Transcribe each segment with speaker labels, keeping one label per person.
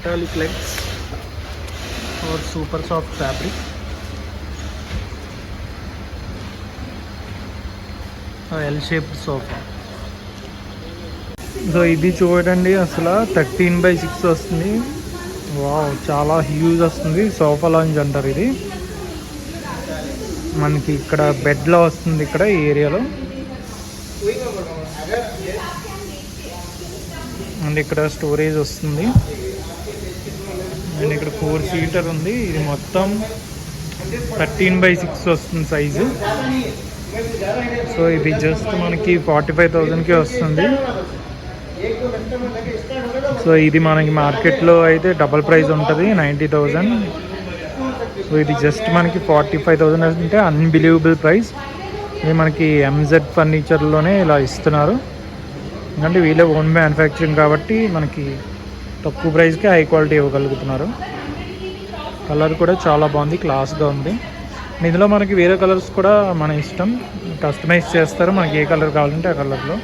Speaker 1: metallic legs or super soft fabric. L-shaped sofa. So ఇది చూడండి, అసలు 13/6 వస్తుంది. వావ్, చాలా హ్యూజ్ వస్తుంది. సోఫా లాంజ్ అంటారు ఇది. మనకి ఇక్కడ బెడ్లో వస్తుంది, ఇక్కడ ఈ ఏరియాలో. అండ్ ఇక్కడ స్టోరేజ్ వస్తుంది. అండ్ ఇక్కడ 4 సీటర్ ఉంది. ఇది మొత్తం 13/6 వస్తుంది సైజు. సో ఇది జస్ట్ మనకి 45,000కి వస్తుంది. సో ఇది మనకి మార్కెట్లో అయితే డబల్ ప్రైస్ ఉంటుంది, 90,000. సో ఇది జస్ట్ మనకి 45,000 అంటే అన్బిలీవబుల్ ప్రైస్. ఇది మనకి ఎంజెడ్ ఫర్నిచర్లోనే ఇలా ఇస్తున్నారు. ఎందుకంటే వీళ్ళే ఓన్ మ్యానుఫ్యాక్చరింగ్ కాబట్టి మనకి తక్కువ ప్రైస్కి హై క్వాలిటీ ఇవ్వగలుగుతున్నారు. కలర్ కూడా చాలా బాగుంది, క్లాస్గా ఉంది. ఇందులో మనకి వేరే కలర్స్ కూడా మన ఇష్టం, కస్టమైజ్ చేస్తారు. మనకి ఏ కలర్ కావాలంటే ఆ కలర్లో.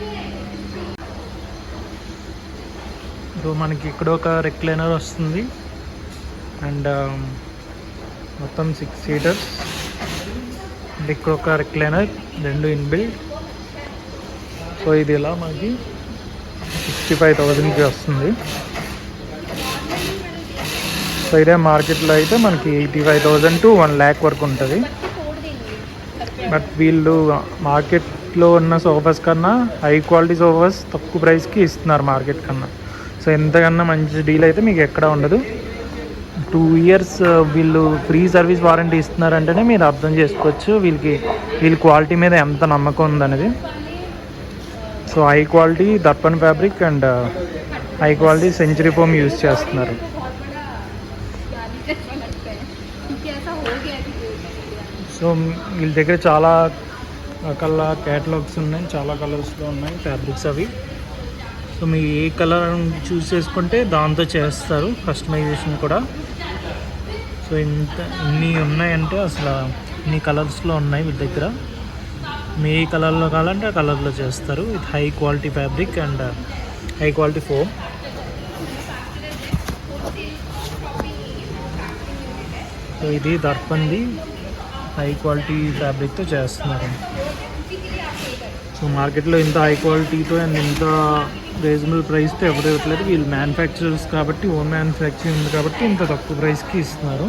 Speaker 1: సో మనకి ఇక్కడ ఒక రెక్లైనర్ వస్తుంది. అండ్ మొత్తం 6 సీటర్స్. అండ్ ఇక్కడ ఒక రెక్లైనర్, 2 ఇన్బిల్డ్. సో ఇది ఇలా మనకి 65,000కి వస్తుంది. సో ఇదే మార్కెట్లో అయితే మనకి 85,000 to 1 lakh వరకు ఉంటుంది. బట్ వీళ్ళు మార్కెట్లో ఉన్న సోఫాస్ కన్నా హై క్వాలిటీ సోఫాస్ తక్కువ ప్రైస్కి ఇస్తున్నారు మార్కెట్ కన్నా. సో ఎంతకన్నా మంచి డీల్ అయితే మీకు ఎక్కడ ఉండదు. 2 years వీళ్ళు ఫ్రీ సర్వీస్ వారంటీ ఇస్తున్నారంటేనే మీరు అర్థం చేసుకోవచ్చు వీళ్ళ క్వాలిటీ మీద ఎంత నమ్మకం ఉందనేది. So high quality Darpan fabric and high quality century foam use చేస్తున్నారు. సో వీళ్ళ దగ్గర చాలా రకాల క్యాటలాగ్స్ ఉన్నాయి, చాలా కలర్స్లో ఉన్నాయి ఫ్యాబ్రిక్స్ అవి. సో మీరు ఏ కలర్ చూస్ చేసుకుంటే దాంతో చేస్తారు కస్టమైజేషన్ కూడా. సో ఇన్ని ఉన్నాయంటే అసలు ఇన్ని కలర్స్లో ఉన్నాయి వీళ్ళ దగ్గర. మీ ఏ కలర్లో కావాలంటే ఆ కలర్లో చేస్తారు. With high quality fabric and high quality foam. So ఇది దర్పణ్ది హై క్వాలిటీ ఫ్యాబ్రిక్తో చేస్తున్నారు. సో మార్కెట్లో ఇంత హై క్వాలిటీతో అండ్ ఇంత రీజనబుల్ ప్రైస్తో ఎవరు ఇవ్వట్లేదు. వీళ్ళు మ్యానుఫ్యాక్చరర్స్ కాబట్టి, ఓన్ మ్యానుఫ్యాక్చరింగ్ ఉంది కాబట్టి ఇంత తక్కువ ప్రైస్కి ఇస్తున్నారు.